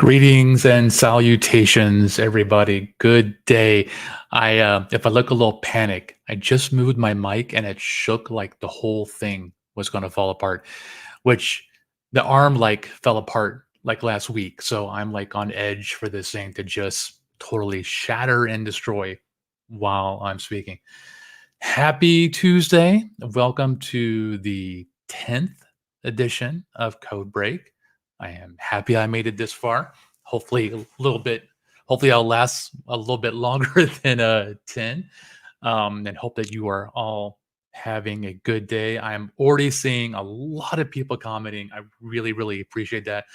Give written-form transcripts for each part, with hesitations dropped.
Greetings and salutations, everybody. Good day. If I look a little panic, I just moved my mic and it shook like the whole thing was going to fall apart, which the arm like fell apart like last week. So I'm like on edge for this thing to just totally shatter and destroy while I'm speaking. Happy Tuesday. Welcome to the 10th edition of Code Break. I am happy I made it this far. Hopefully hopefully I'll last a little bit longer than 10. And hope that you are all having a good day. I'm already seeing a lot of people commenting. I really appreciate that.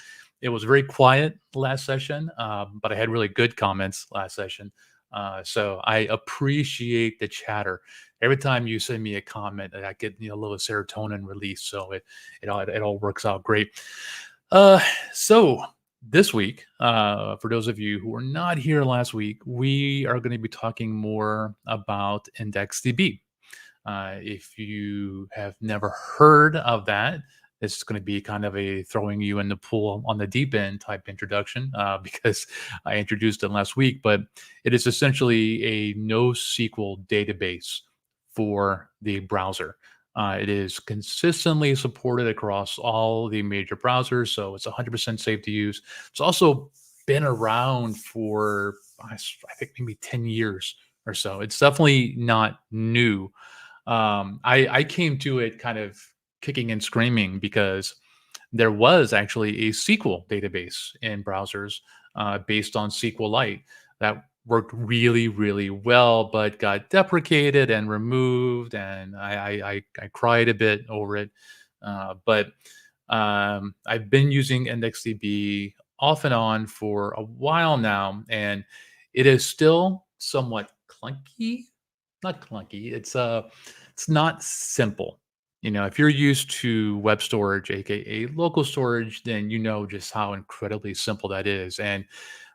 It was very quiet last session, but I had really good comments last session. So I appreciate the chatter. Every time you send me a comment, I get a little serotonin release, so it all works out great. So this week, for those of you who were not here last week, we are going to be talking more about IndexedDB. If you have never heard of that, it's going to be kind of a throwing you in the pool on the deep end type introduction because I introduced it last week. But it is essentially a NoSQL database for the browser. It is consistently supported across all the major browsers, so it's 100% safe to use. It's also been around for, I think, maybe 10 years or so. It's definitely not new. I came to it kind of kicking and screaming because there was actually a SQL database in browsers based on SQLite that worked really well, but got deprecated and removed, and I cried a bit over it. But I've been using IndexedDB off and on for a while now, and it is still somewhat clunky. Not clunky. It's not simple. If you're used to web storage, aka local storage, then you know just how incredibly simple that is. And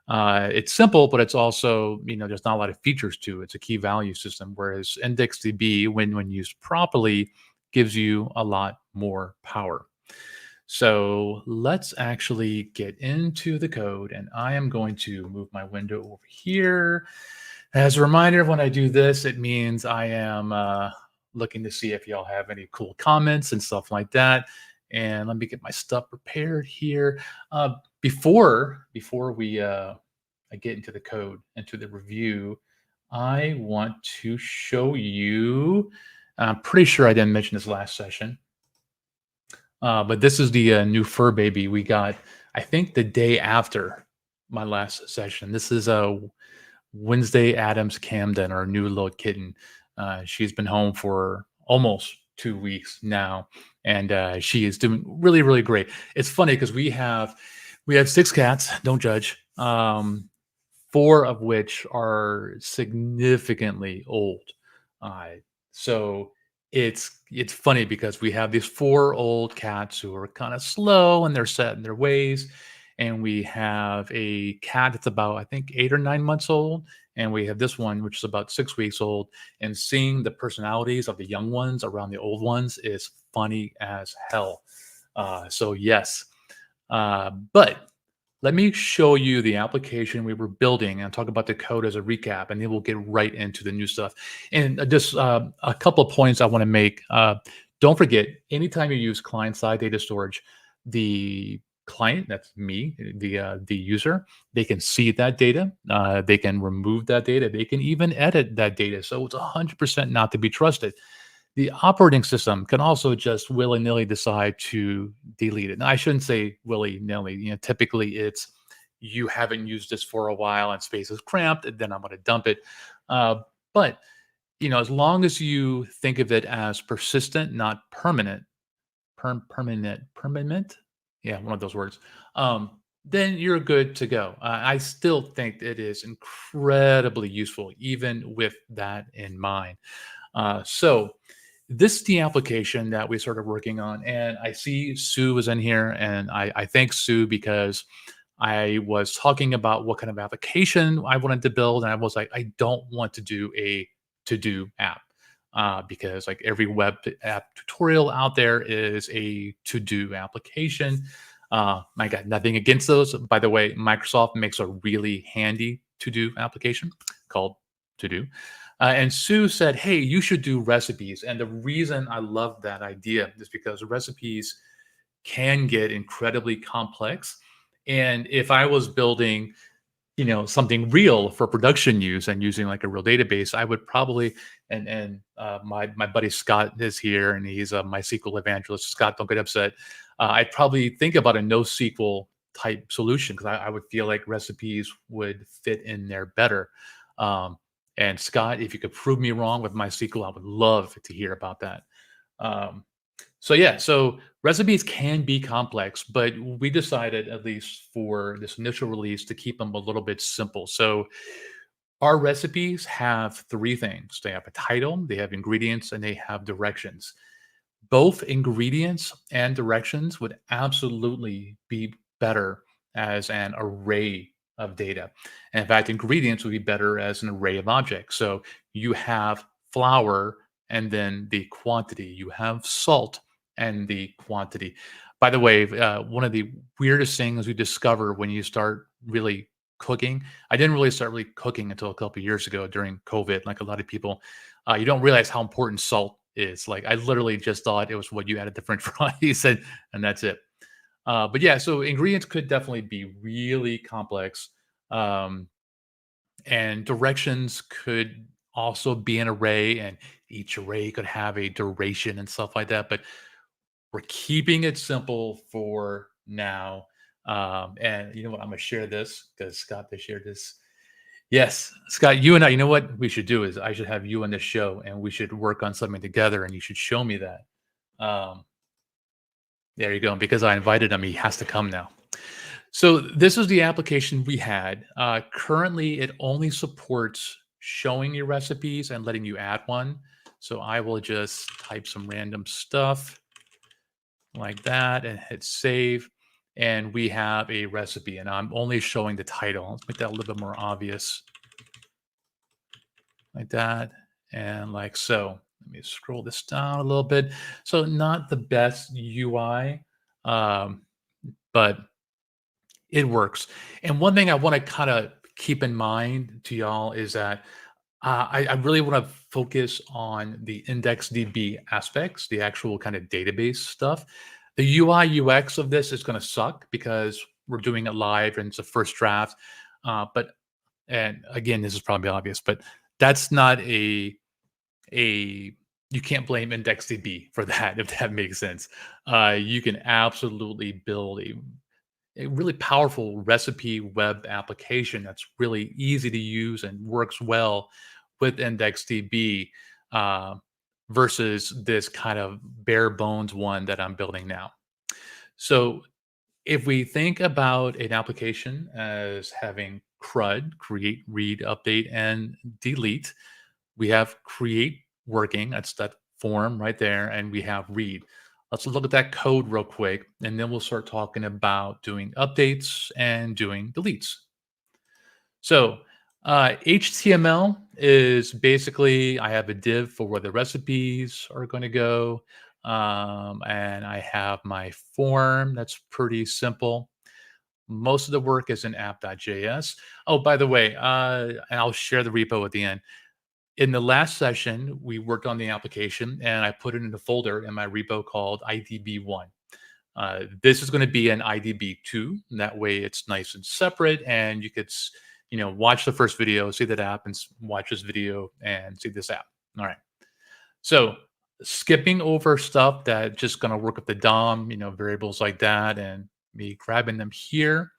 it's simple, but it's also, there's not a lot of features to it. It's a key value system, whereas IndexedDB, when used properly, gives you a lot more power. So let's actually get into the code, and I am going to move my window over here. As a reminder, when I do this, it means I am looking to see if y'all have any cool comments and stuff like that. And let me get my stuff prepared here. Before we I get into the code, into the review, I want to show you. I'm pretty sure I didn't mention this last session, but this is the new fur baby we got, I think, the day after my last session. This is a Wednesday Adams Camden, our new little kitten. She's been home for almost 2 weeks now, and she is doing really great. It's funny because we have 6 cats. Don't judge. 4 of which are significantly old. So it's funny because we have these 4 old cats who are kind of slow and they're set in their ways, and we have a cat that's about, I think, 8 or 9 months old, and we have this one which is about 6 weeks old. And seeing the personalities of the young ones around the old ones is funny as hell. So yes, but let me show you the application we were building and talk about the code as a recap, and then we'll get right into the new stuff. And just a couple of points I want to make. Don't forget, anytime you use client-side data storage, the client, that's me, the user, they can see that data, they can remove that data, they can even edit that data. So it's 100% not to be trusted. The operating system can also just willy-nilly decide to delete it. Now, I shouldn't say willy-nilly. Typically it's you haven't used this for a while and space is cramped, and then I'm going to dump it. But as long as you think of it as persistent, not permanent, permanent, yeah, one of those words. Then you're good to go. I still think it is incredibly useful, even with that in mind. So this is the application that we started working on, and I see Sue is in here, and I thank Sue because I was talking about what kind of application I wanted to build, and I was like, I don't want to do a to-do app because like every web app tutorial out there is a to-do application. I got nothing against those. By the way, Microsoft makes a really handy to do application called To Do. And Sue said, "Hey, you should do recipes." And the reason I love that idea is because recipes can get incredibly complex. And if I was building, something real for production use and using like a real database, I would probably, and my buddy Scott is here and he's a MySQL evangelist. Scott, don't get upset. I'd probably think about a NoSQL type solution because I would feel like recipes would fit in there better. Um, and Scott, if you could prove me wrong with MySQL, I would love to hear about that. Um, so recipes can be complex, but we decided, at least for this initial release, to keep them a little bit simple. So our recipes have three things. They have a title, they have ingredients, and they have directions. Both ingredients and directions would absolutely be better as an array of data. And in fact, ingredients would be better as an array of objects. So you have flour and then the quantity, you have salt and the quantity. By the way, one of the weirdest things we discover when you start really cooking, I didn't really start really cooking until a couple of years ago during COVID, like a lot of people. You don't realize how important salt is. Like I literally just thought it was what you added to French fries, and that's it. But yeah, so ingredients could definitely be really complex, um, and directions could also be an array, and each array could have a duration and stuff like that. But we're keeping it simple for now. And you know what? I'm gonna share this because Scott, they shared this. Yes, Scott, you and I, you know what we should do is I should have you on the show and we should work on something together and you should show me that. Um, there you go. Because I invited him, he has to come now. So this is the application we had. Currently, it only supports showing you recipes and letting you add one. So I will just type some random stuff like that and hit save. And we have a recipe and I'm only showing the title. Let's make that a little bit more obvious. Like that, and like so. Let me scroll this down a little bit. So not the best UI, um, but it works. And one thing I want to kind of keep in mind to y'all is that I really want to focus on the IndexedDB aspects, the actual kind of database stuff. The UI UX of this is going to suck because we're doing it live and it's a first draft. But and again, this is probably obvious, but that's not a you can't blame IndexedDB for that, if that makes sense. You can absolutely build a really powerful recipe web application that's really easy to use and works well with IndexedDB uh, versus this kind of bare bones one that I'm building now. So if we think about an application as having CRUD, create, read, update, and delete, we have create working. That's that form right there. And we have read. Let's look at that code real quick. And then we'll start talking about doing updates and doing deletes. So HTML is basically, I have a div for where the recipes are going to go. And I have my form. That's pretty simple. Most of the work is in app.js. Oh, by the way, and I'll share the repo at the end. In the last session, we worked on the application and I put it in a folder in my repo called IDB1. This is going to be an IDB2. And that way it's nice and separate and you could, watch the first video, see that app and watch this video and see this app. All right. So skipping over stuff that just going to work with the DOM, variables like that and me grabbing them here.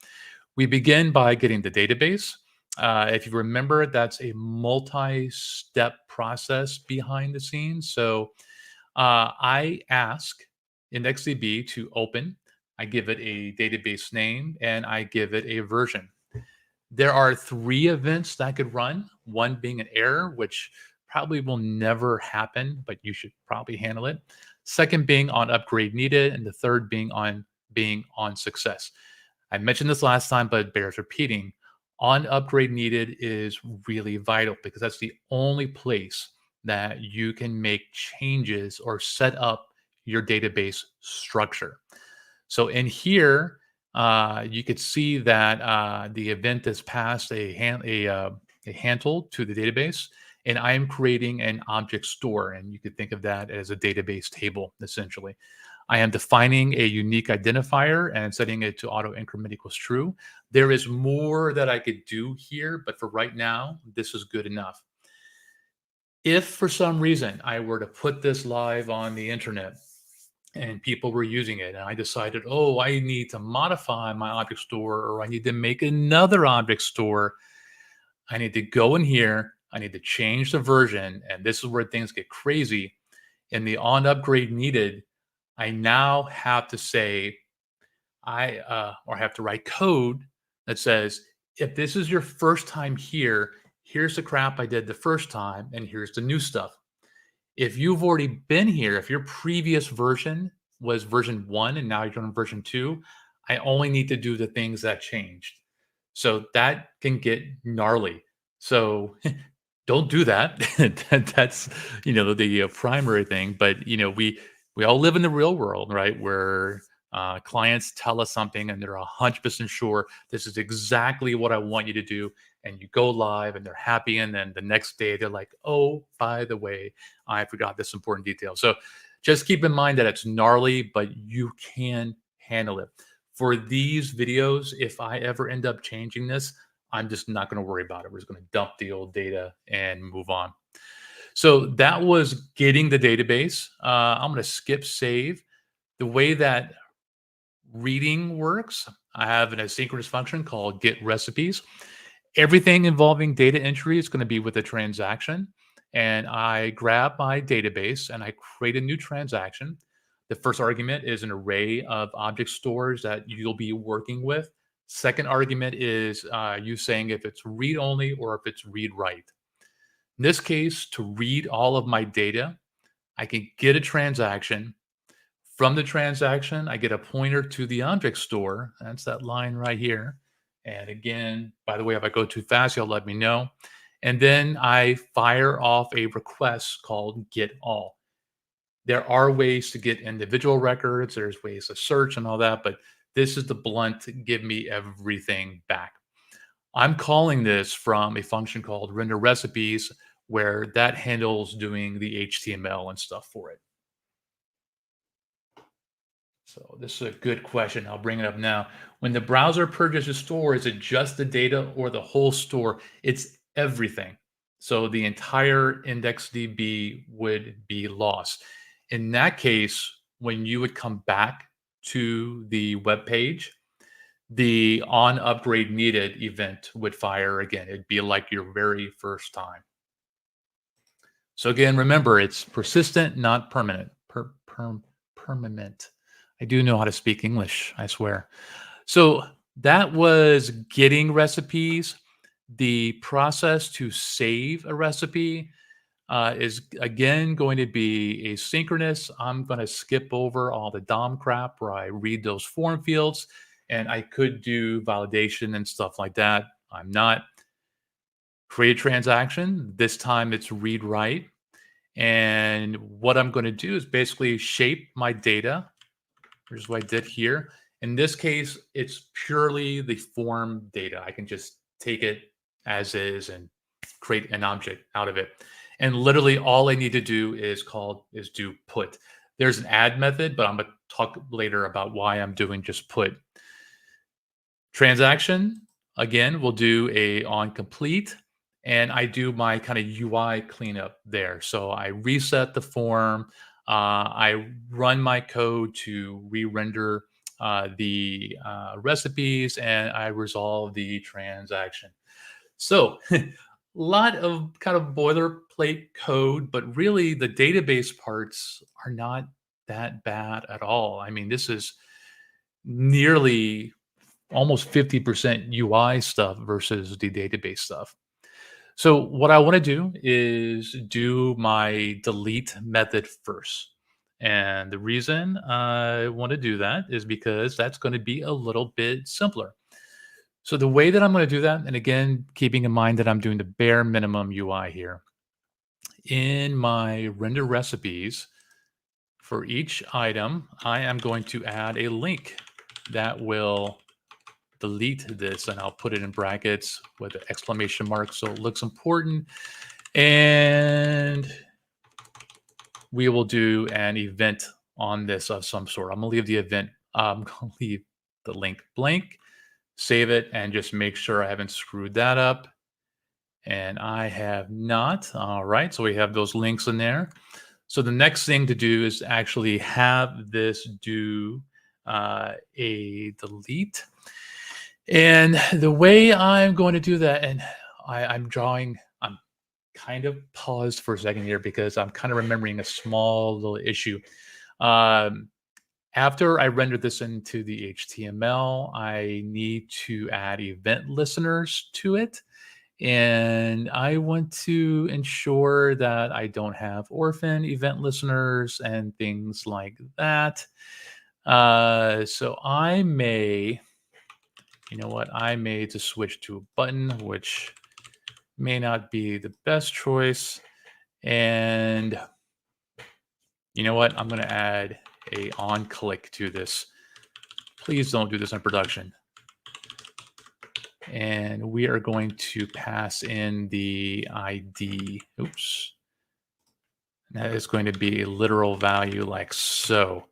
We begin by getting the database. If you remember, that's a multi-step process behind the scenes. So I ask IndexedDB to open. I give it a database name and I give it a version. There are three events that could run, one being an error, which probably will never happen, but you should probably handle it. Second being on upgrade needed, and the third being on success. I mentioned this last time, but it bears repeating. On upgrade needed is really vital because that's the only place that you can make changes or set up your database structure. So in here, you could see that the event has passed a handle to the database, and I am creating an object store, and you could think of that as a database table, essentially. I am defining a unique identifier and setting it to auto increment equals true. There is more that I could do here, but for right now, this is good enough. If for some reason I were to put this live on the internet and people were using it, and I decided, oh, I need to modify my object store, or I need to make another object store, I need to go in here, I need to change the version, and this is where things get crazy. In the on upgrade needed, I now have to say, or have to write code that says, if this is your first time here, here's the crap I did the first time, and here's the new stuff. If you've already been here, if your previous version was version 1 and now you're on version 2, I only need to do the things that changed. So that can get gnarly. So don't do that. That's the primary thing. But we all live in the real world, right? Where clients tell us something and they're 100% sure this is exactly what I want you to do, and you go live and they're happy, and then the next day they're like, oh, by the way, I forgot this important detail. So just keep in mind that it's gnarly, but you can handle it. For these videos, if I ever end up changing this, I'm just not going to worry about it. We're just going to dump the old data and move on. So that was getting the database. I'm going to skip save. The way that reading works, I have an asynchronous function called get recipes. Everything involving data entry is going to be with a transaction. And I grab my database and I create a new transaction. The first argument is an array of object stores that you'll be working with. Second argument is you saying if it's read only or if it's read write. In this case, to read all of my data, I can get a transaction. From the transaction, I get a pointer to the object store. That's that line right here. And again, by the way, if I go too fast, you'll let me know. And then I fire off a request called get all. There are ways to get individual records. There's ways to search and all that, but this is the blunt to give me everything back. I'm calling this from a function called render recipes, where that handles doing the HTML and stuff for it. So this is a good question. I'll bring it up now. When the browser purges a store, is it just the data or the whole store? It's everything. So the entire IndexedDB would be lost. In that case, when you would come back to the web page, the on upgrade needed event would fire again. It'd be like your very first time. So again, remember, it's persistent, not permanent. Permanent. I do know how to speak English, I swear. So that was getting recipes. The process to save a recipe is again going to be asynchronous. I'm going to skip over all the DOM crap where I read those form fields, and I could do validation and stuff like that. I'm not. Create a transaction. This time it's read write. And what I'm going to do is basically shape my data. Here's what I did here. In this case, it's purely the form data. I can just take it as is and create an object out of it. And literally all I need to do is do put. There's an add method, but I'm going to talk later about why I'm doing just put. Transaction, again, we'll do a on complete, and I do my kind of UI cleanup there. So I reset the form. I run my code to re-render the recipes, and I resolve the transaction. So a lot of kind of boilerplate code, but really the database parts are not that bad at all. I mean, this is nearly almost 50% UI stuff versus the database stuff. So what I want to do is do my delete method first. And the reason I want to do that is because that's going to be a little bit simpler. So the way that I'm going to do that, and again, keeping in mind that I'm doing the bare minimum UI here, in my render recipes, for each item, I am going to add a link that will delete this, and I'll put it in brackets with an exclamation mark so it looks important. And we will do an event on this of some sort. I'm gonna leave the event, I'm gonna leave the link blank, save it, and just make sure I haven't screwed that up. And I have not. All right, so we have those links in there. So the next thing to do is actually have this do a delete. And the way I'm going to do that, and I'm kind of paused for a second here because I'm kind of remembering a small little issue. Um, After I render this into the HTML, I need to add event listeners to it. And I want to ensure that I don't have orphan event listeners and things like that. So I may, you know what, I may just switch to a button, which may not be the best choice. And you know what, I'm going to add a on click to this. Please don't do this in production. And we are going to pass in the ID. Oops. That is going to be a literal value like so.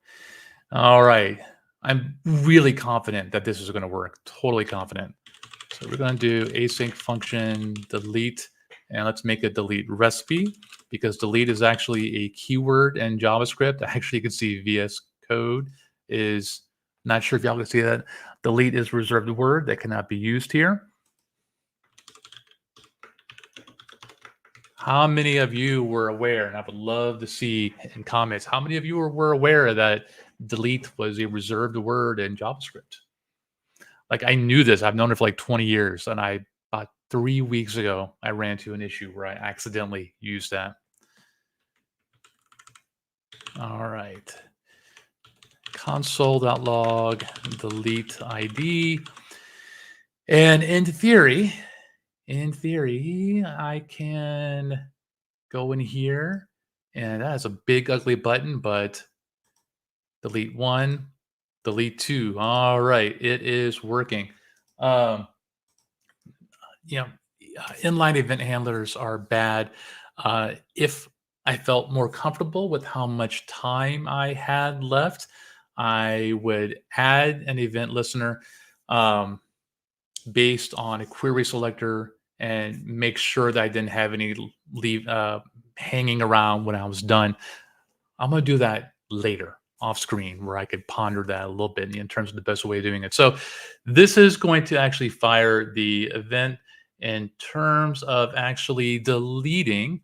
All right. I'm really confident that this is going to work. Totally confident. So we're going to do async function delete, and let's make a delete recipe because delete is actually a keyword in JavaScript. Actually, you can see VS Code is, not sure if y'all can see that. Delete is reserved word that cannot be used here. How many of you were aware, and I would love to see in comments, how many of you were aware that delete was a reserved word in JavaScript? Like, I knew this. I've known it for like 20 years, and about 3 weeks ago, I ran into an issue where I accidentally used that. All right. Console.log delete ID. And in theory, I can go in here, and that's a big ugly button, but delete 1, delete 2. All right, it is working. You know, inline event handlers are bad. If I felt more comfortable with how much time I had left, I would add an event listener based on a query selector and make sure that I didn't have any leave hanging around when I was done. I'm going to do that later off screen where I could ponder that a little bit in terms of the best way of doing it. So this is going to actually fire the event. In terms of actually deleting,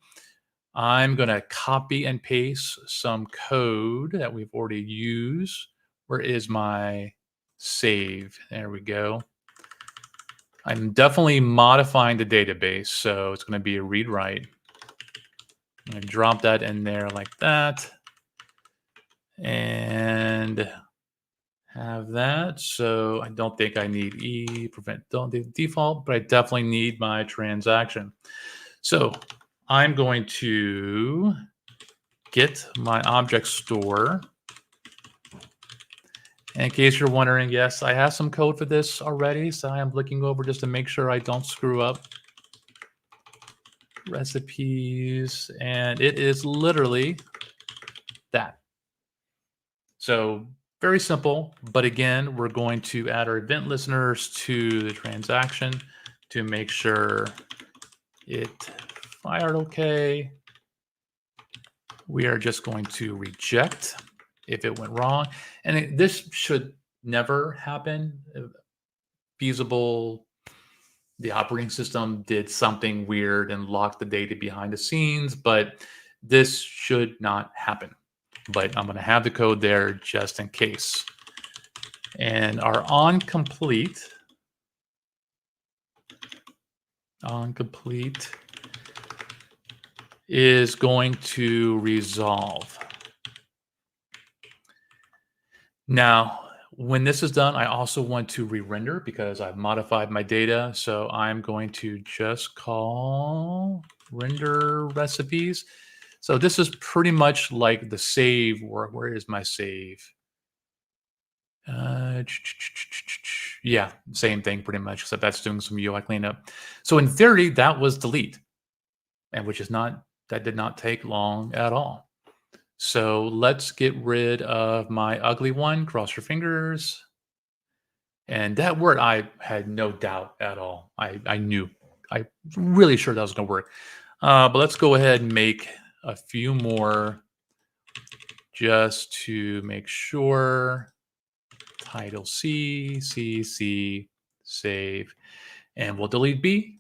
I'm going to copy and paste some code that we've already used. Where is my save? There we go. I'm definitely modifying the database, so it's going to be a read write. I'm going to drop that in there like that. And have that. So I don't think I need prevent don't default, but I definitely need my transaction. So I'm going to get my object store. And in case you're wondering, yes, I have some code for this already. So I am looking over just to make sure I don't screw up. Recipes, and it is literally that. So very simple, but again, we're going to add our event listeners to the transaction to make sure it fired okay. We are just going to reject if it went wrong. And this should never happen. Feasible, the operating system did something weird and locked the data behind the scenes, but this should not happen. But I'm going to have the code there just in case. And our onComplete is going to resolve. Now, when this is done, I also want to re-render because I've modified my data. So I'm going to just call render recipes. So this is pretty much like the save. Where is my save? Uh, yeah, same thing pretty much, except that's doing some UI cleanup. So in theory, that was delete, and which is not that did not take long at all. So let's get rid of my ugly one. Cross your fingers. And that word, I had no doubt at all. I knew. I really sure that was going to work. But let's go ahead and make a few more just to make sure. Title C, C, C, save. And we'll delete B.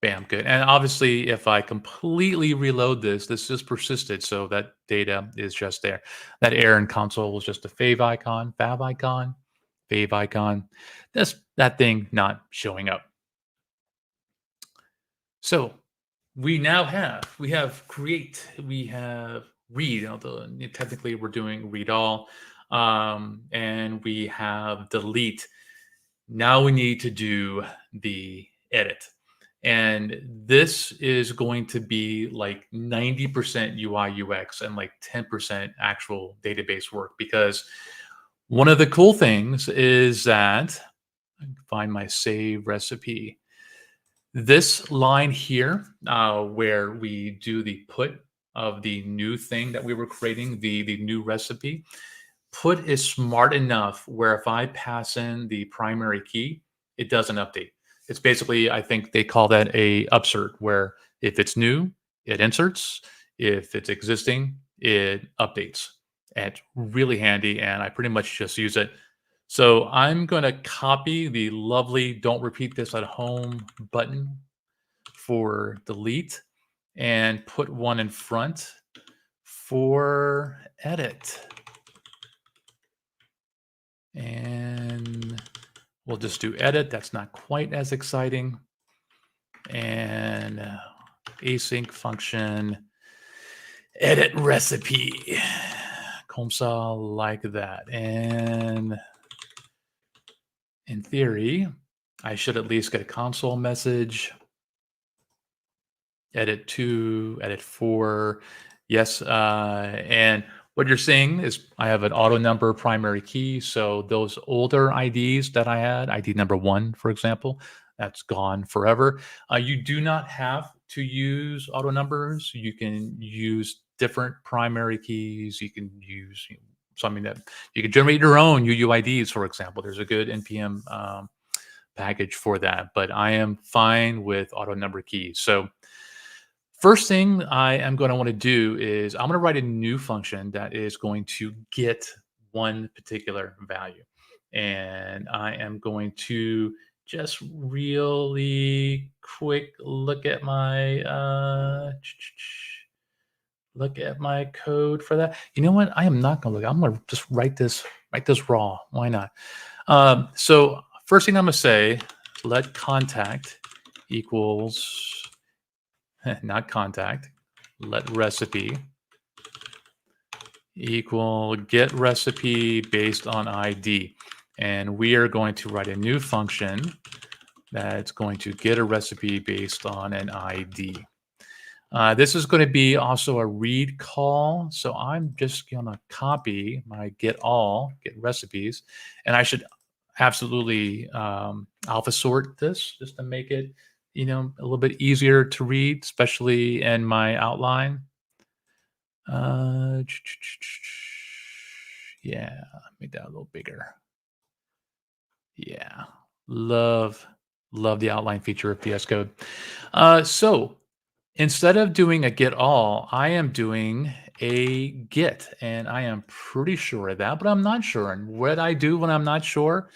Bam, good. And obviously, if I completely reload this, this just persisted. So that data is just there. That error in console was just a fave icon, fave icon. That's that thing not showing up. So we have create, we have read, although technically we're doing read all, and we have delete. Now we need to do the edit. And this is going to be like 90% UI UX and like 10% actual database work, because one of the cool things is that I can find my save recipe. This line here, where we do the put of the new thing that we were creating, the new recipe, put is smart enough where if I pass in the primary key, it doesn't update. It's basically, I think they call that a upsert, where if it's new, it inserts. If it's existing, it updates. And it's really handy, and I pretty much just use it. So I'm going to copy the lovely "Don't repeat this at home" button for delete and put one in front for edit. And we'll just do edit. That's not quite as exciting. And async function, edit recipe. Comme ça, like that. And in theory, I should at least get a console message. Edit 2, edit 4. Yes. And what you're seeing is I have an auto number primary key. So those older IDs that I had, ID number 1, for example, that's gone forever. You do not have to use auto numbers. You can use different primary keys. You can use something that you can generate your own UUIDs, for example. There's a good NPM package for that, but I am fine with auto number keys. So first thing I am going to want to do is I'm going to write a new function that is going to get one particular value. And I am going to just really quick look at my code for that. You know what? I am not going to look. I'm going to just write this raw. Why not? So first thing I'm going to say, let contact equals not contact, let recipe equal get recipe based on ID. And we are going to write a new function that's going to get a recipe based on an ID. This is going to be also a read call. So I'm just going to copy my get recipes. And I should absolutely alpha sort this just to make it a little bit easier to read, especially in my outline. Yeah, make that a little bigger. Yeah, love the outline feature of VS Code. So instead of doing a get all, I am doing a get, and I am pretty sure of that, but I'm not sure. And what I do when I'm not sure,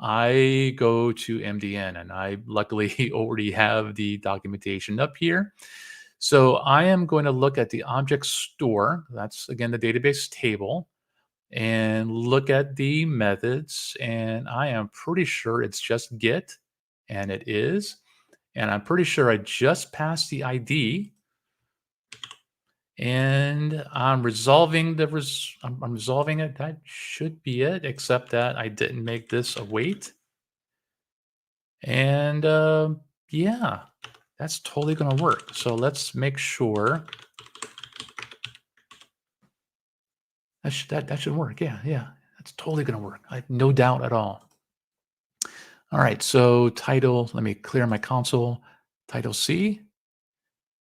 I go to MDN, and I luckily already have the documentation up here. So I am going to look at the object store. That's again the database table, and look at the methods. And I am pretty sure it's just get, and it is. And I'm pretty sure I just passed the ID. And I'm resolving I'm resolving it. That should be it, except that I didn't make this a wait. And yeah, that's totally going to work. So let's make sure that should work. Yeah. That's totally going to work. I have no doubt at all. All right, so title, let me clear my console. Title C,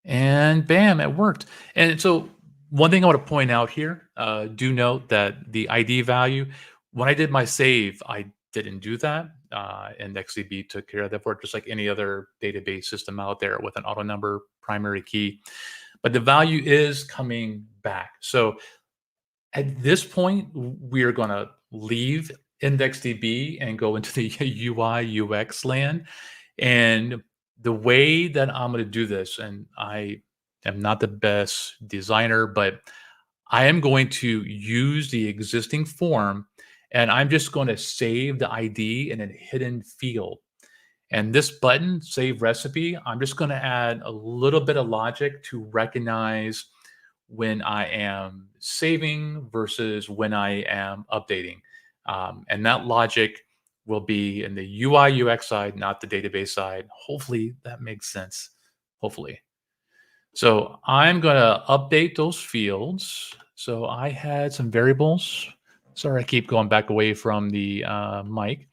and bam, it worked. And so one thing I want to point out here, do note that the ID value, when I did my save, I didn't do that. IndexedDB took care of that for it, just like any other database system out there with an auto number primary key. But the value is coming back. So at this point, we are going to leave IndexedDB and go into the UI UX land. And the way that I'm going to do this, and I am not the best designer, but I am going to use the existing form and I'm just going to save the ID in a hidden field. And this button, save recipe, I'm just going to add a little bit of logic to recognize when I am saving versus when I am updating. And that logic will be in the UI UX side, not the database side. Hopefully that makes sense. Hopefully. So I'm going to update those fields. So I had some variables. Sorry, I keep going back away from the mic.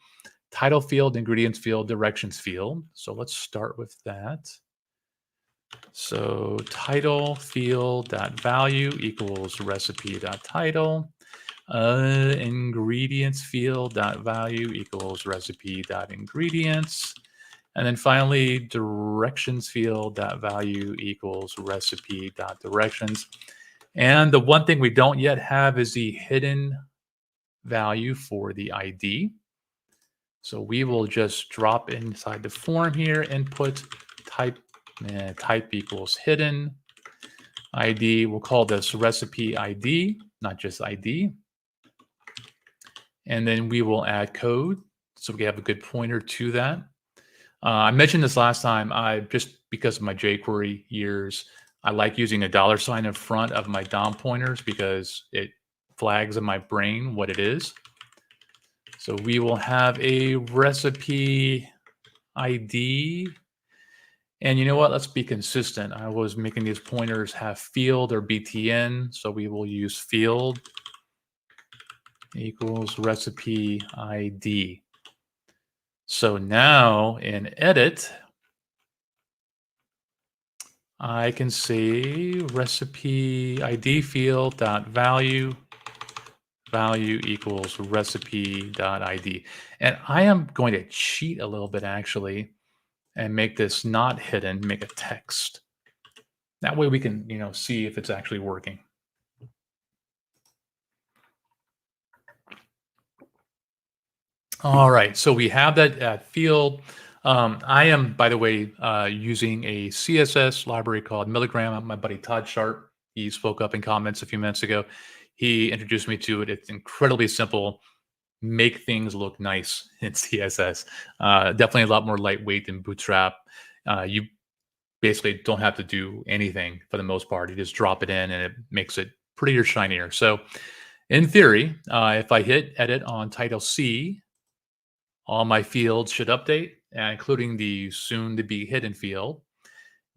Title field, ingredients field, directions field. So let's start with that. So title field dot value equals recipe dot title. Ingredients field dot value equals recipe dot ingredients. And then finally, directions field dot value equals recipe dot directions. And the one thing we don't yet have is the hidden value for the ID. So we will just drop inside the form here, input type equals hidden ID. We'll call this recipe ID, not just ID. And then we will add code. So we have a good pointer to that. I mentioned this last time. I just because of my jQuery years, I like using a $ in front of my DOM pointers because it flags in my brain what it is. So we will have a recipe ID. And you know what? Let's be consistent. I was making these pointers have field or BTN. So we will use field equals recipe ID. So now in edit, I can say recipe ID field dot value equals recipe dot ID. And I am going to cheat a little bit actually and make this not hidden, make a text. That way we can, see if it's actually working. All right, so we have that field. I am, by the way, using a CSS library called Milligram. My buddy Todd Sharp, he spoke up in comments a few minutes ago. He introduced me to it. It's incredibly simple. Make things look nice in CSS. Definitely a lot more lightweight than Bootstrap. You basically don't have to do anything for the most part. You just drop it in and it makes it prettier, shinier. So in theory, if I hit edit on title C, all my fields should update, including the soon to be hidden field.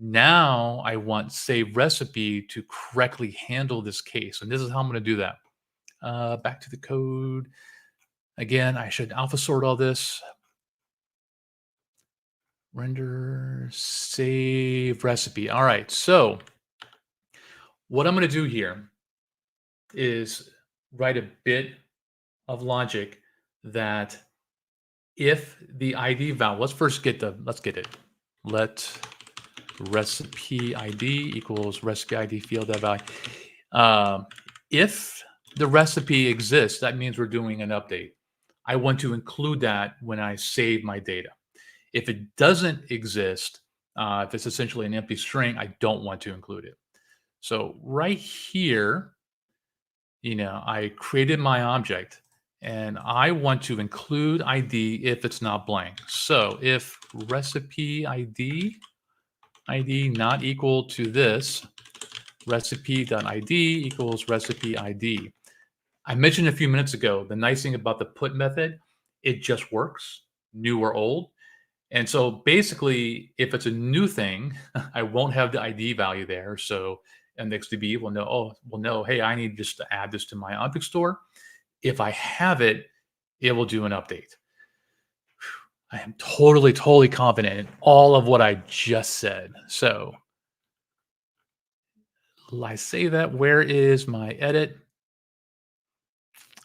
Now I want save recipe to correctly handle this case. And this is how I'm going to do that. Back to the code. Again, I should alpha sort all this. Render save recipe. All right. So what I'm going to do here is write a bit of logic that if the ID value, let's get it. Let recipe ID equals recipe ID field value. If the recipe exists, that means we're doing an update. I want to include that when I save my data. If it doesn't exist, if it's essentially an empty string, I don't want to include it. So right here, I created my object and I want to include ID if it's not blank. So if recipe ID not equal to this, recipe.id equals recipe ID. I mentioned a few minutes ago, the nice thing about the put method, it just works, new or old. And so basically, if it's a new thing, I won't have the ID value there. So IndexedDB will know, hey, I need just to add this to my object store. If I have it, it will do an update. I am totally, totally confident in all of what I just said. So I say that. Where is my edit?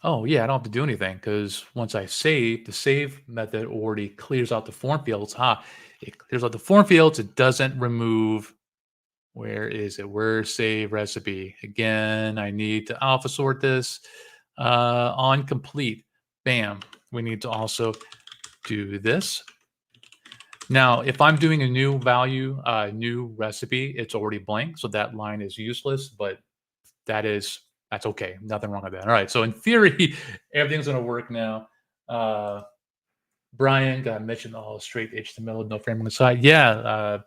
Oh, yeah, I don't have to do anything because once I save, the save method already clears out the form fields. It clears out the form fields. It doesn't remove. Where is it? Where's save recipe? Again, I need to alpha sort this on complete. Bam. We need to also do this. Now, if I'm doing a new value, new recipe, it's already blank. So that line is useless, but that's okay. Nothing wrong with that. All right. So in theory, everything's going to work now. Uh, Brian got mentioned all straight HTML, no framework inside. Yeah.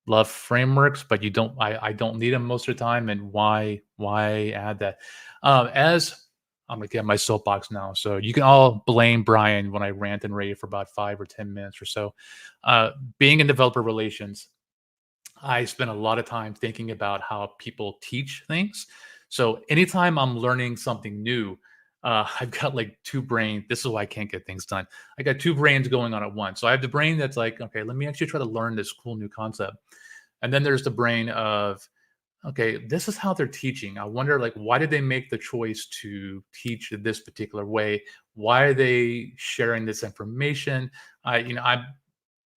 Love frameworks, but you don't, I don't need them most of the time. And why add that? As I'm gonna get my soapbox now. So you can all blame Brian when I rant and rave for about 5 or 10 minutes or so. Being in developer relations, I spend a lot of time thinking about how people teach things. So anytime I'm learning something new, I've got like two brains. This is why I can't get things done. I got two brains going on at once. So I have the brain that's like, okay, let me actually try to learn this cool new concept. And then there's the brain of, okay, this is how they're teaching. I wonder, like, why did they make the choice to teach this particular way? Why are they sharing this information? I'm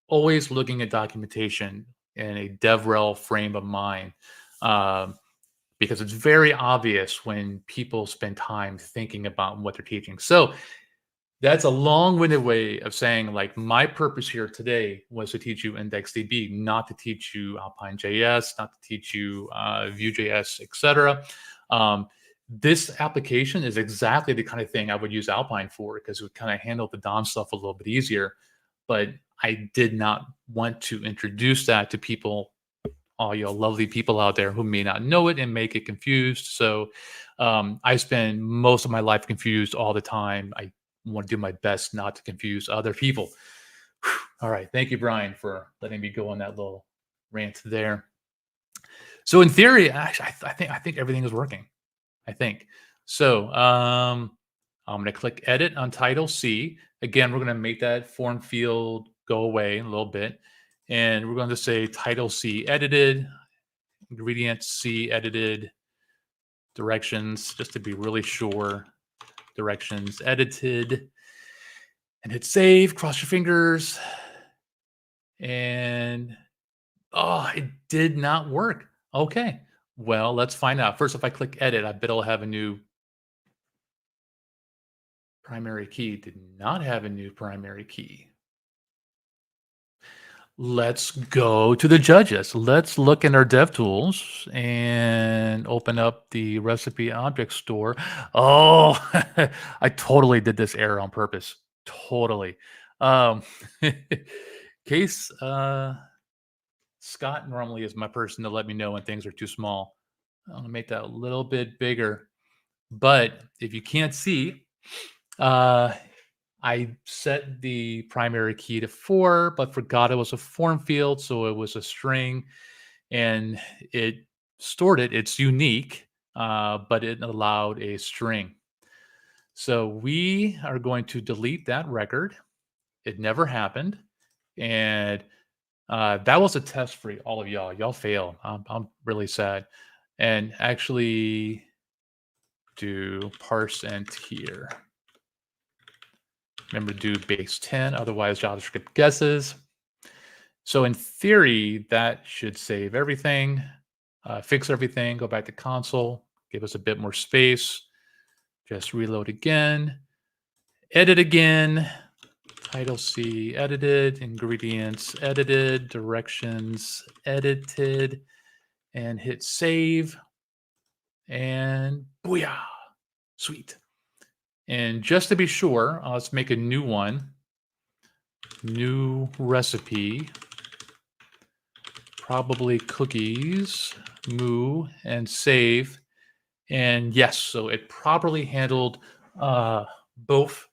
always looking at documentation in a DevRel frame of mind, um, because it's very obvious when people spend time thinking about what they're teaching. So that's a long-winded way of saying, like, my purpose here today was to teach you IndexedDB, not to teach you Alpine.js, not to teach you Vue.js, etc. Um, this application is exactly the kind of thing I would use Alpine for because it would kind of handle the DOM stuff a little bit easier. But I did not want to introduce that to people, all you lovely people out there who may not know it and may get confused. So I spend most of my life confused all the time. I want to do my best not to confuse other people. Whew. All right. Thank you, Brian, for letting me go on that little rant there. So in theory, actually, I think everything is working. I think. So I'm going to click edit on title C. Again, we're going to make that form field go away a little bit. And we're going to say title C edited, ingredient C edited, directions, just to be really sure. Directions edited. And hit save, cross your fingers. And it did not work. Okay. Well, let's find out. First, if I click edit, I bet I'll have a new primary key. Did not have a new primary key. Let's go to the judges. Let's look in our DevTools and open up the recipe object store. Oh, I totally did this error on purpose. Totally. Um, case Scott normally is my person to let me know when things are too small. I'm gonna make that a little bit bigger. But if you can't see, uh, I set the primary key to 4, but forgot it was a form field, so it was a string, and it stored it. It's unique, but it allowed a string. So we are going to delete that record. It never happened, and that was a test for all of y'all. Y'all failed. I'm really sad. And actually do parse int here. Remember to do base 10, otherwise JavaScript guesses. So in theory, that should save everything, fix everything, go back to console, give us a bit more space, just reload again, edit again, title C edited, ingredients edited, directions edited, and hit save, and booyah, sweet. And just to be sure, let's make a new one. New recipe, probably cookies, moo, and save. And yes, so it properly handled both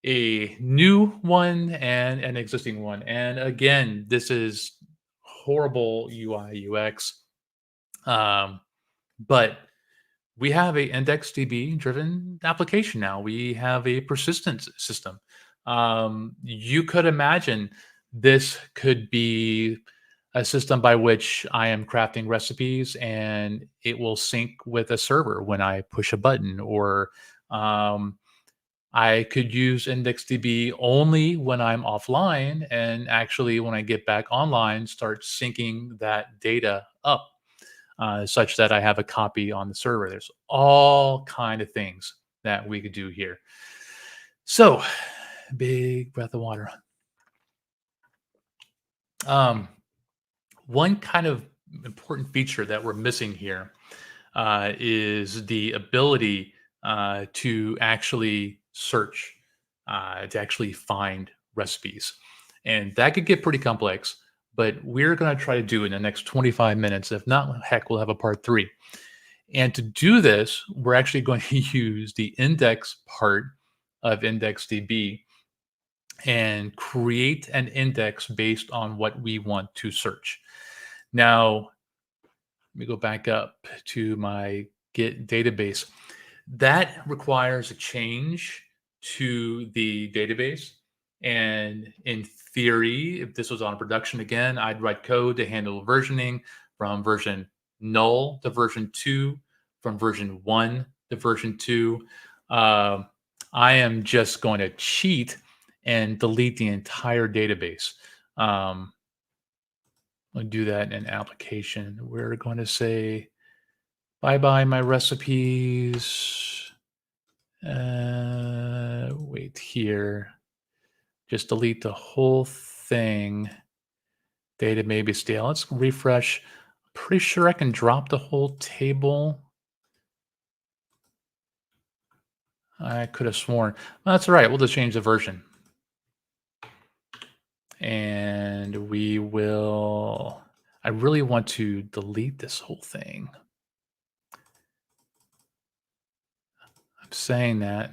a new one and an existing one. And again, this is horrible UI UX. But we have a IndexedDB driven application now. We have a persistence system. You could imagine this could be a system by which I am crafting recipes and it will sync with a server when I push a button, or um, I could use IndexedDB only when I'm offline, and actually, when I get back online, start syncing that data up such that I have a copy on the server. There's all kind of things that we could do here. So, big breath of water. Um, One kind of important feature that we're missing here is the ability to actually search, to actually find recipes. And that could get pretty complex, but we're going to try to do it in the next 25 minutes. If not, heck, we'll have a part three. And to do this, we're actually going to use the index part of IndexedDB and create an index based on what we want to search. Now, let me go back up to my Git database. That requires a change to the database. And in theory, if this was on production again, I'd write code to handle versioning from version null to version 2, from version 1 to version 2. Um, I am just going to cheat and delete the entire database. I'll do that in application. We're going to say bye bye, my recipes. Wait here. Just delete the whole thing. Data may be stale. Let's refresh. Pretty sure I can drop the whole table. I could have sworn. That's all right. We'll just change the version. And we will. I really want to delete this whole thing. I'm saying that.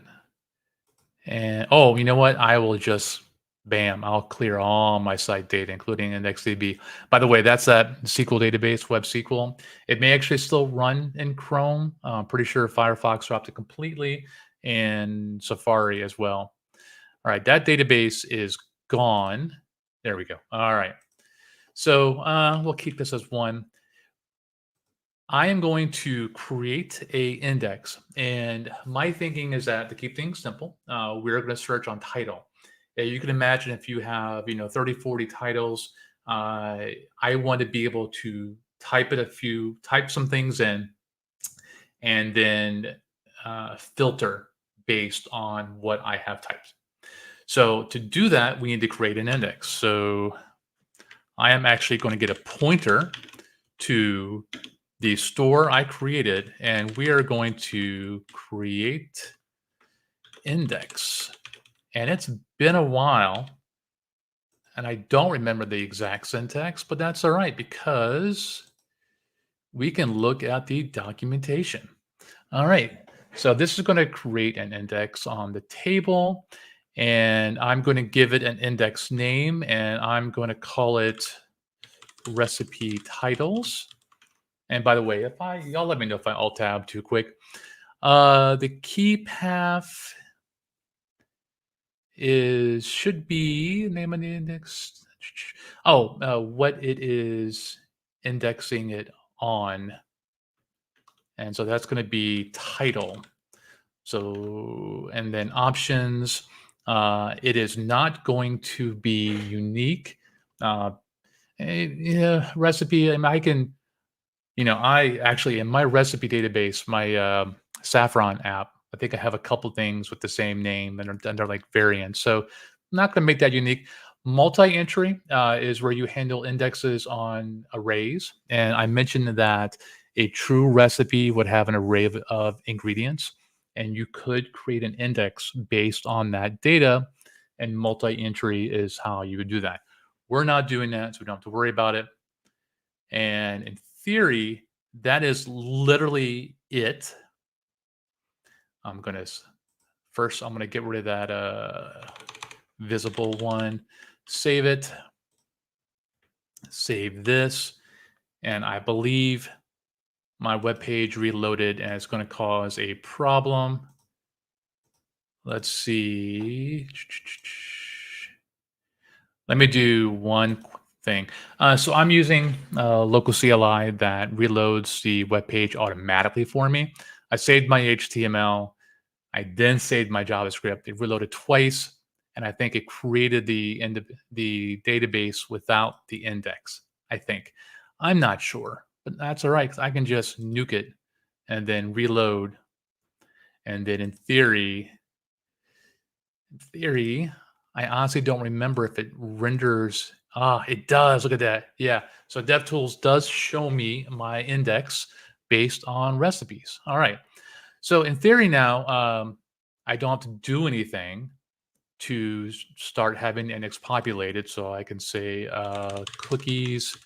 And oh, you know what? I will just bam, I'll clear all my site data, including IndexedDB. By the way, that's that SQL database, web SQL. It may actually still run in Chrome. I'm pretty sure Firefox dropped it completely, and Safari as well. All right, that database is gone. There we go. All right. So we'll keep this as one. I am going to create a index, and my thinking is that to keep things simple, we're going to search on title. You can imagine if you have 30, 40 titles. I want to be able to type some things in, and then filter based on what I have typed. So to do that, we need to create an index. So I am actually going to get a pointer to the store I created, and we are going to create index. And it's been a while, and I don't remember the exact syntax, but that's all right because we can look at the documentation. All right, so this is going to create an index on the table, and I'm going to give it an index name, and I'm going to call it recipe titles. And by the way, y'all let me know if I alt tab too quick. The key path should be name of the index. Oh, what it is indexing it on. And so that's going to be title. So, and then options, it is not going to be unique. Yeah, recipe, I can, I actually, in my recipe database, my Saffron app, I think I have a couple things with the same name and they're like variants. So I'm not going to make that unique. Multi-entry is where you handle indexes on arrays. And I mentioned that a true recipe would have an array of ingredients, and you could create an index based on that data. And multi-entry is how you would do that. We're not doing that, so we don't have to worry about it. And in theory, that is literally it. I'm going to get rid of that visible one, save it, save this. And I believe my web page reloaded and it's going to cause a problem. Let's see. Let me do one thing. So I'm using local CLI that reloads the web page automatically for me. I saved my HTML. I then saved my JavaScript. It reloaded twice, and I think it created the database without the index. I think. I'm not sure, but that's all right 'cause I can just nuke it and then reload. And then in theory, I honestly don't remember if it renders. Ah, it does. Look at that. Yeah. So DevTools does show me my index based on recipes. All right. So in theory now, I don't have to do anything to start having the index populated. So I can say cookies,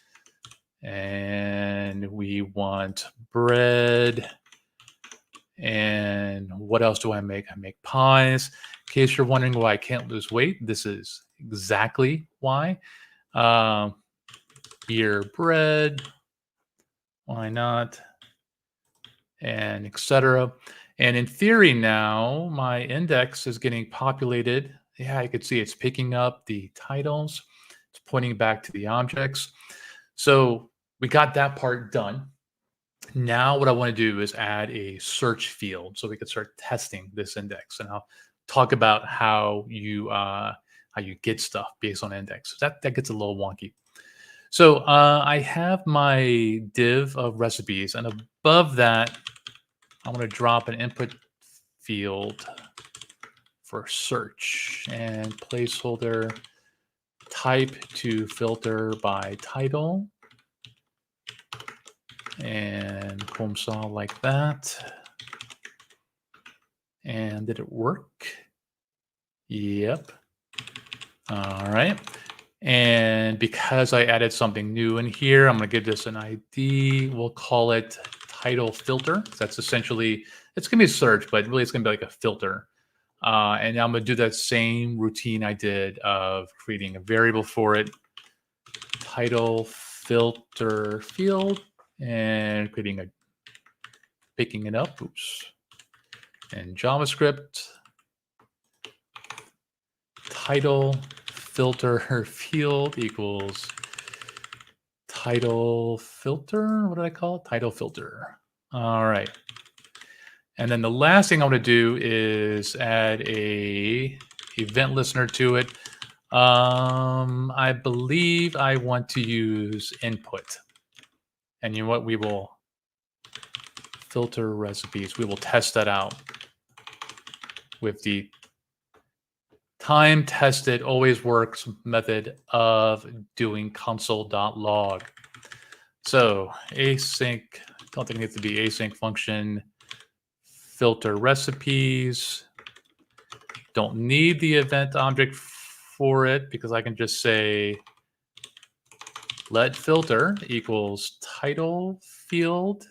and we want bread. And what else do I make? I make pies. In case you're wondering why I can't lose weight, this is exactly why. Beer, bread, why not? And etc. And in theory now, my index is getting populated. Yeah, you could see it's picking up the titles. It's pointing back to the objects. So we got that part done. Now what I want to do is add a search field so we can start testing this index. And I'll talk about how you get stuff based on index. That gets a little wonky. So I have my div of recipes, and above that, I'm going to drop an input field for search and placeholder type to filter by title. And boom, saw like that. And did it work? Yep. All right. And because I added something new in here, I'm going to give this an ID. We'll call it title filter. That's essentially, it's going to be a search, but really it's going to be like a filter. And I'm going to do that same routine I did of creating a variable for it, title filter field, and picking it up. Oops. And JavaScript, title filter field equals title filter. What did I call it? Title filter. All right. And then the last thing I'm going to do is add a event listener to it. I believe I want to use input. And you know what? We will filter recipes. We will test that out with the time tested always works method of doing console.log. So async, don't think it needs to be async function, filter recipes. Don't need the event object for it because I can just say let filter equals title field.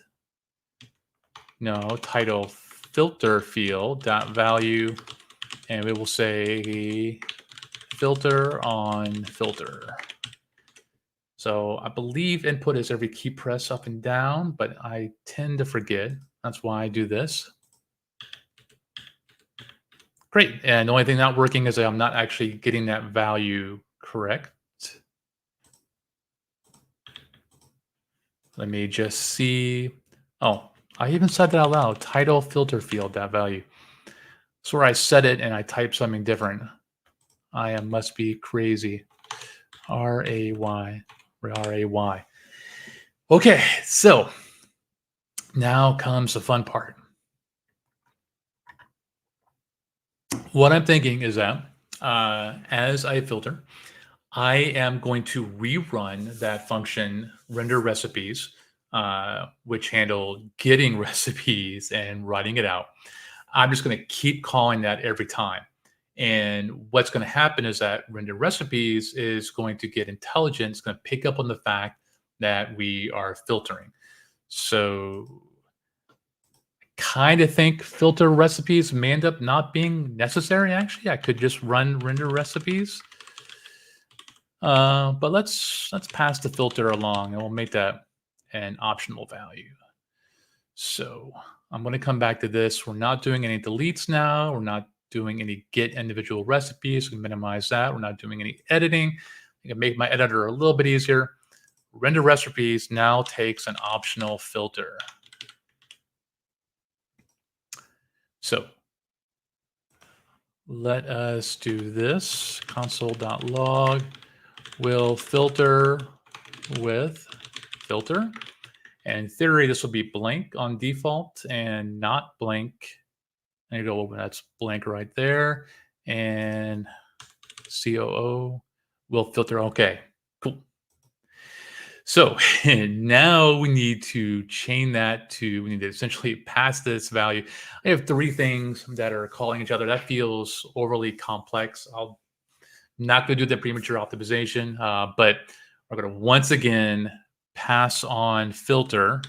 No, title filter field dot value. And we will say filter on filter. So I believe input is every key press up and down, but I tend to forget. That's why I do this. Great. And the only thing not working is that I'm not actually getting that value correct. Let me just see. Oh, I even said that out loud. Title filter field, that value. That's where I set it and I type something different. I must be crazy. R-A-Y. R-A-Y. Okay, so now comes the fun part. What I'm thinking is that as I filter, I am going to rerun that function render recipes, which handle getting recipes and writing it out. I'm just going to keep calling that every time. And what's going to happen is that render recipes is going to get intelligent. It's going to pick up on the fact that we are filtering. So kind of think filter recipes may end up not being necessary. Actually, I could just run render recipes. But let's pass the filter along and we'll make that an optional value. So I'm going to come back to this. We're not doing any deletes now. We're not doing any get individual recipes. We minimize that. We're not doing any editing. I can make my editor a little bit easier. Render recipes now takes an optional filter. So let us do this. Console.log will filter with filter. And in theory, this will be blank on default and not blank. There you go. That's blank right there. And COO will filter. Okay, cool. So now we need to chain that to, we need to essentially pass this value. I have three things that are calling each other. That feels overly complex. I'm not going to do the premature optimization, but we're going to once again pass on filter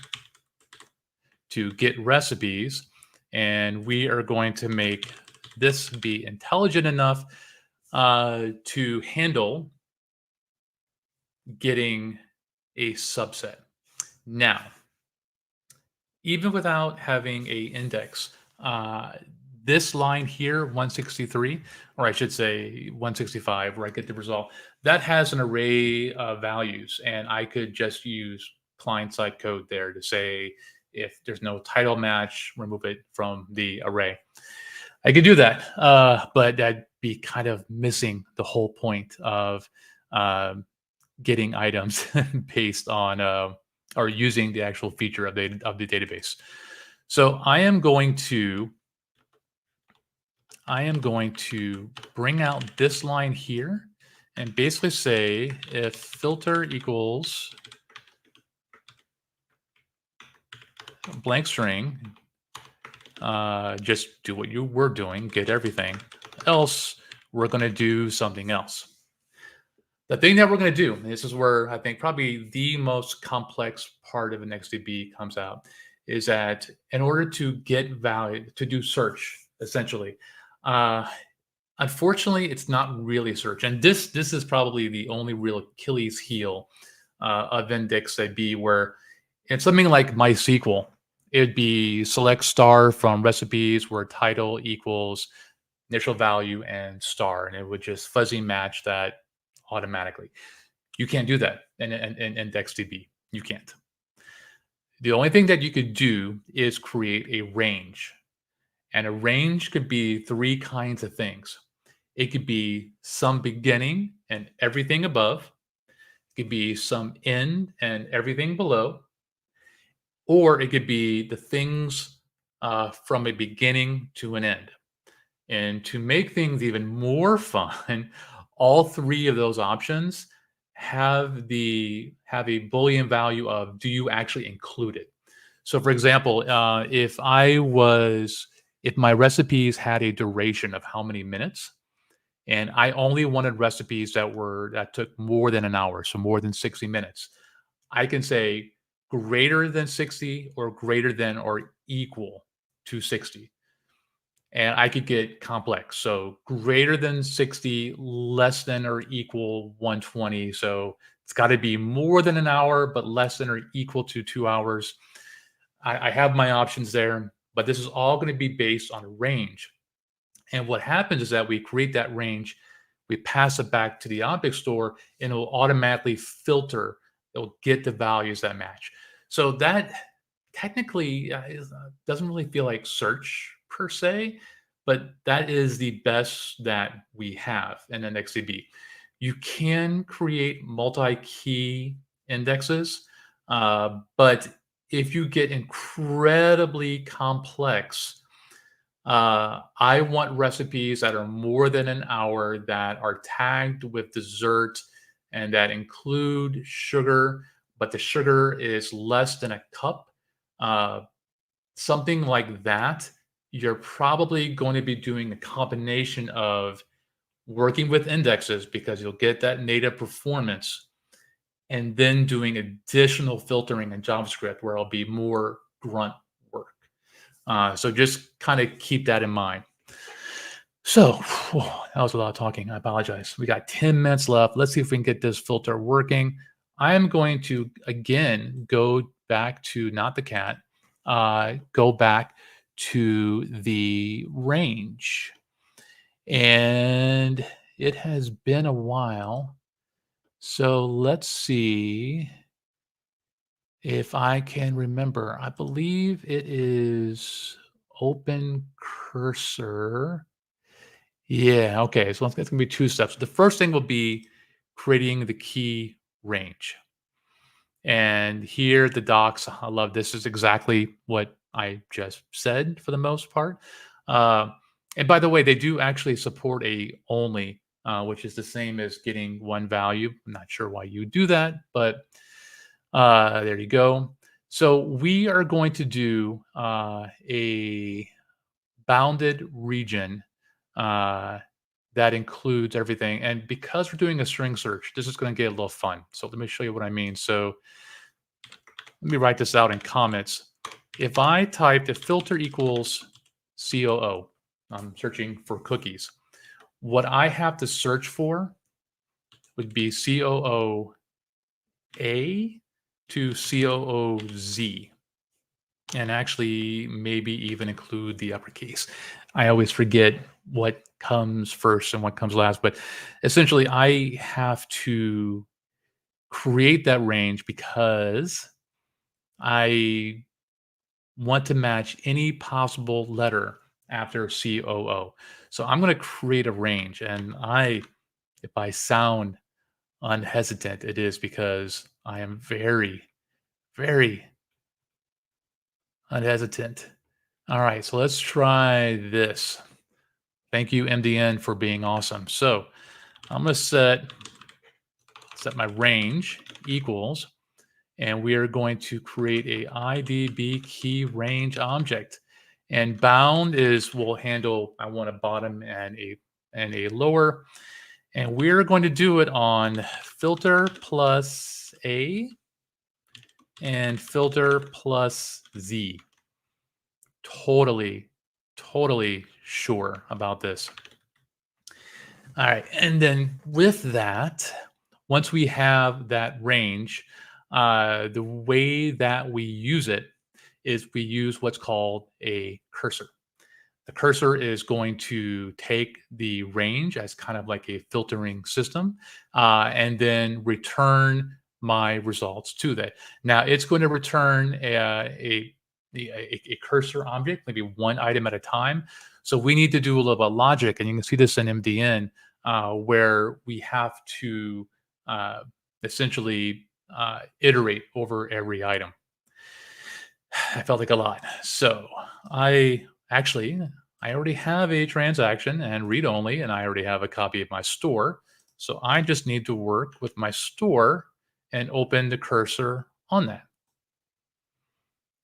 to get recipes. And we are going to make this be intelligent enough to handle getting a subset. Now, even without having a index, this line here, 163, or I should say 165, where I get the result, that has an array of values. And I could just use client-side code there to say, if there's no title match, remove it from the array. I could do that, but that'd be kind of missing the whole point of getting items based on or using the actual feature of the database. So I am going to bring out this line here and basically say if filter equals blank string, just do what you were doing, get everything. Else, we're going to do something else. The thing that we're going to do, and this is where I think probably the most complex part of IndexedDB comes out, is that in order to get value, to do search, essentially, unfortunately, it's not really search. And this is probably the only real Achilles heel of IndexedDB, where it's something like MySQL. It'd be select star from recipes where title equals initial value and star, and it would just fuzzy match that automatically. You can't do that in IndexedDB. You can't. The only thing that you could do is create a range. And a range could be three kinds of things. It could be some beginning and everything above. It could be some end and everything below. Or it could be the things from a beginning to an end. And to make things even more fun, all three of those options have a Boolean value of, do you actually include it? So for example, if my recipes had a duration of how many minutes, and I only wanted recipes that took more than an hour, so more than 60 minutes, I can say greater than 60 or greater than or equal to 60. And I could get complex. So greater than 60, less than or equal 120. So it's got to be more than an hour, but less than or equal to 2 hours. I have my options there, but this is all going to be based on a range. And what happens is that we create that range, we pass it back to the object store, and it will automatically filter. It'll get the values that match. So that technically doesn't really feel like search per se, but that is the best that we have in IndexedDB. You can create multi-key indexes, but if you get incredibly complex, I want recipes that are more than an hour, that are tagged with dessert, and that include sugar, but the sugar is less than a cup. Something like that, you're probably going to be doing a combination of working with indexes because you'll get that native performance, and then doing additional filtering in JavaScript where it'll be more grunt work. So just kind of keep that in mind. So that was a lot of talking. I apologize. We got 10 minutes left. Let's see if we can get this filter working. I am going to, again, go back to not the cat. go back to the range. And it has been a while. So let's see if I can remember. I believe it is open cursor. Yeah, okay. So it's going to be two steps. The first thing will be creating the key range. And here, the docs, I love this is exactly what I just said for the most part. Uh, and by the way, they do actually support a only, which is the same as getting one value. I'm not sure why you do that, but there you go. So we are going to do a bounded region uh, that includes everything. And because we're doing a string search, this is going to get a little fun. So let me show you what I mean. So let me write this out in comments. If I typed if filter equals COO, I'm searching for cookies. What I have to search for would be COO A to COO Z, and actually maybe even include the uppercase. I always forget what comes first and what comes last, but essentially I have to create that range because I want to match any possible letter after COO. So I'm going to create a range, and if I sound unhesitant, it is because I am very, very unhesitant. All right, so let's try this. Thank you, MDN, for being awesome. So I'm going to set my range equals, and we are going to create a IDB key range object. And bound is will handle I want a bottom and a lower, and we're going to do it on filter plus A and filter plus Z. Totally, totally sure about this. All right, and then with that, once we have that range, the way that we use it is we use what's called a cursor. The cursor is going to take the range as kind of like a filtering system, and then return my results to that. Now it's going to return a cursor object, maybe one item at a time. So we need to do a little bit of logic, and you can see this in MDN, where we have to uh, essentially iterate over every item. I felt like a lot. So I actually I already have a transaction and read only, and I already have a copy of my store. So I just need to work with my store and open the cursor on that.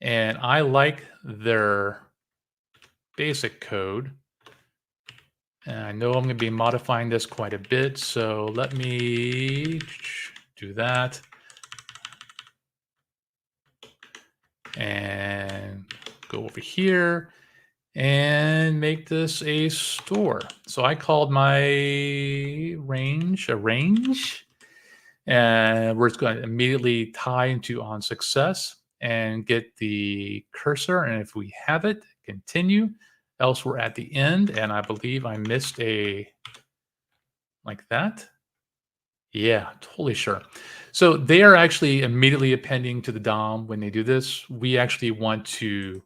And I like their basic code. And I know I'm going to be modifying this quite a bit. So let me do that. And go over here and make this a store. So I called my range a range, and we're just going to immediately tie into on success and get the cursor. And if we have it, continue. Else we're at the end, and I believe I missed a like that. Yeah, totally sure. So they are actually immediately appending to the DOM when they do this. We actually want to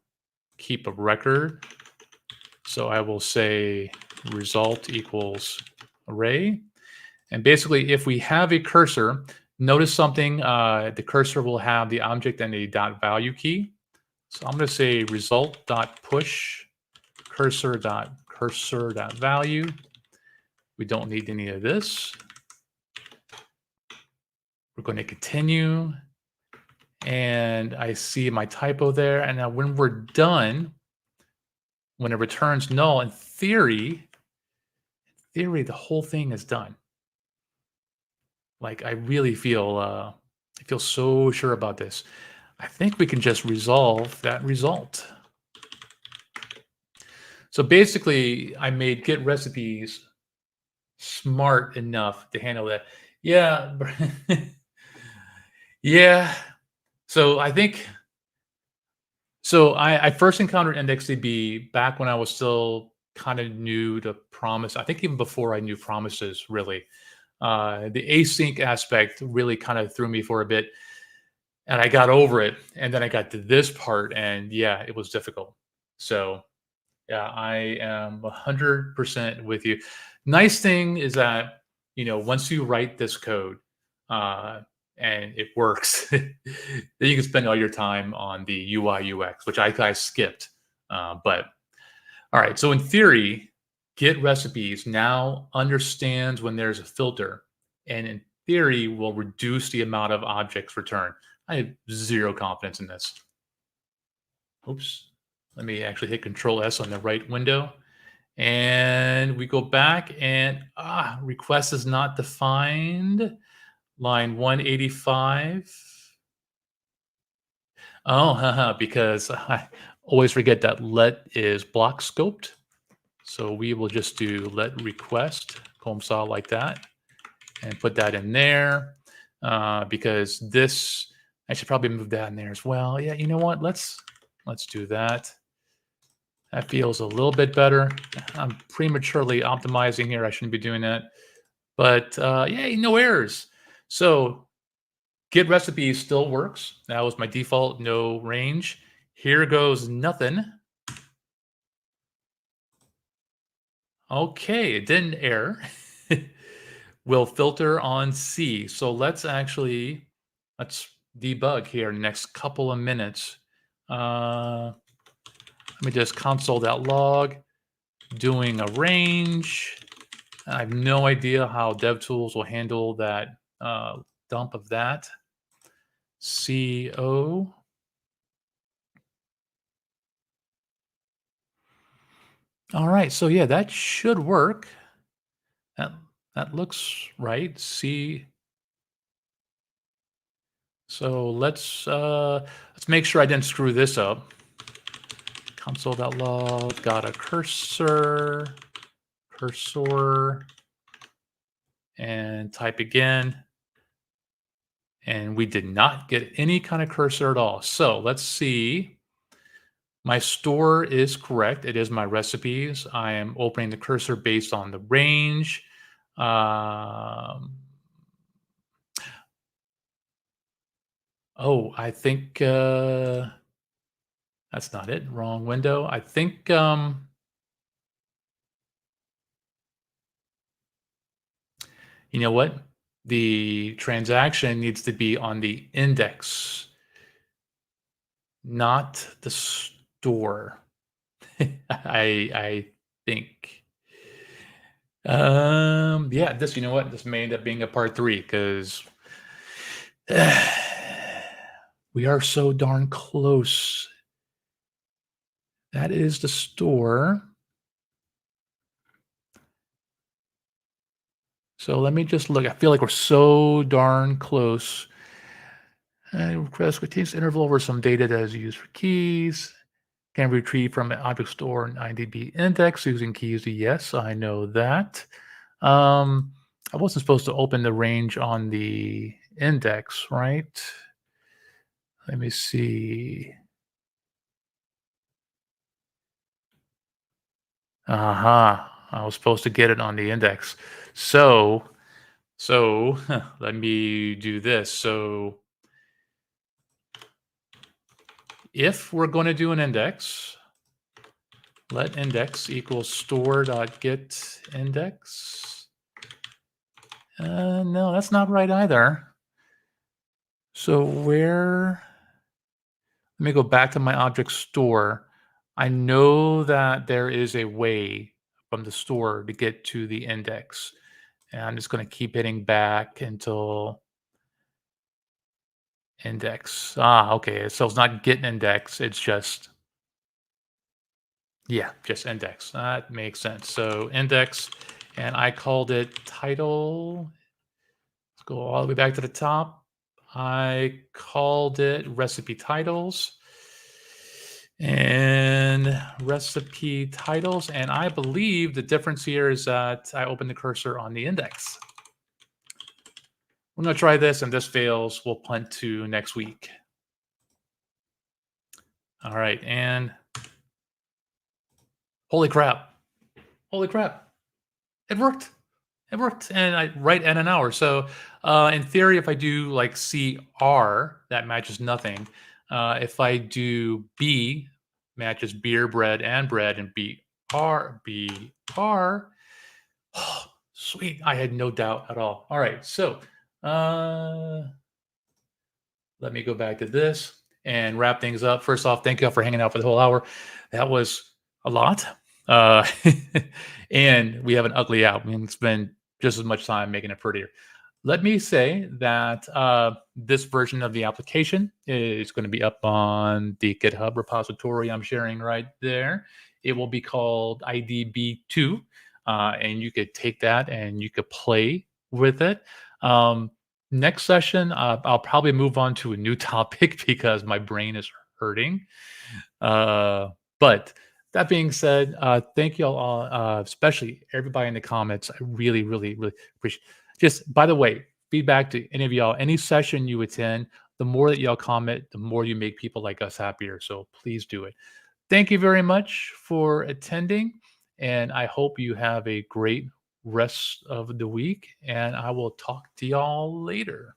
keep a record. So I will say result equals array. And basically, if we have a cursor, notice something, the cursor will have the object and a dot value key. So I'm going to say result dot push cursor dot value. We don't need any of this. We're going to continue. And I see my typo there. And now when we're done, when it returns null, in theory, the whole thing is done. Like I really feel I feel so sure about this. I think we can just resolve that result. So basically, I made Git recipes smart enough to handle that. Yeah, yeah. So I think So I first encountered IndexedDB back when I was still kind of new to Promise. I think even before I knew promises, really. The async aspect really kind of threw me for a bit, and I got over it. And then I got to this part, and yeah, it was difficult. So yeah, I am 100% with you. Nice thing is that, once you write this code, uh, and it works, then you can spend all your time on the UI UX, which I skipped. But all right, so in theory, Git recipes now understands when there's a filter, and in theory will reduce the amount of objects returned. I have zero confidence in this. Oops. Let me actually hit Control S on the right window. And we go back and request is not defined. Line 185. Oh, haha, because I always forget that let is block scoped. So we will just do let request, column saw like that, and put that in there. Because this, I should probably move that in there as well. Yeah, you know what? Let's do that. That feels a little bit better. I'm prematurely optimizing here. I shouldn't be doing that. But yay, no errors. So Git recipe still works. That was my default, no range. Here goes nothing. Okay, it didn't error. Will filter on C. So let's debug here in the next couple of minutes. Let me just console.log, doing a range. I have no idea how DevTools will handle that dump of that. CO. All right, so yeah, that should work. That looks right. C. So let's make sure I didn't screw this up. Console.log, got a cursor, and type again. And we did not get any kind of cursor at all. So let's see. My store is correct. It is my recipes. I am opening the cursor based on the range. I think that's not it. Wrong window. I think you know what? The transaction needs to be on the index, not the store. I think. Yeah, this, you know what? This may end up being a part 3 because we are so darn close. That is the store. So let me just look. I feel like we're so darn close. Request contains interval over some data that is used for keys. Can retrieve from an object store an IDB index using keys. Yes, I know that. I wasn't supposed to open the range on the index, right? Let me see. Aha, I was supposed to get it on the index. So let me do this. So if we're going to do an index, let index equals store.get index. No, that's not right either. So let me go back to my object store. I know that there is a way from the store to get to the index. And I'm just going to keep hitting back until index. Okay. So it's not get index. It's just, yeah, just index. That makes sense. So index, and I called it title. Let's go all the way back to the top. I called it recipe titles. And recipe titles. And I believe the difference here is that I open the cursor on the index. I'm going to try this, and this fails. We'll punt to next week. All right, and holy crap! Holy crap! It worked. It worked, and I right at an hour. So, in theory, if I do like CR, that matches nothing. If I do B, matches beer, bread, and BR, oh, sweet. I had no doubt at all. All right, so uh, let me go back to this and wrap things up. First off, thank you all for hanging out for the whole hour. That was a lot. Uh, and we have an ugly out. I mean, it's been just as much time making it prettier. Let me say that this version of the application is going to be up on the GitHub repository I'm sharing right there. It will be called IDB2, and you could take that and you could play with it. Next session, I'll probably move on to a new topic because my brain is hurting. Uh, but that being said, thank you all, especially everybody in the comments. I really, really, really appreciate. Just by the way, feedback to any of y'all. Any session you attend, the more that y'all comment, the more you make people like us happier. So please do it. Thank you very much for attending, and I hope you have a great rest of the week. And I will talk to y'all later.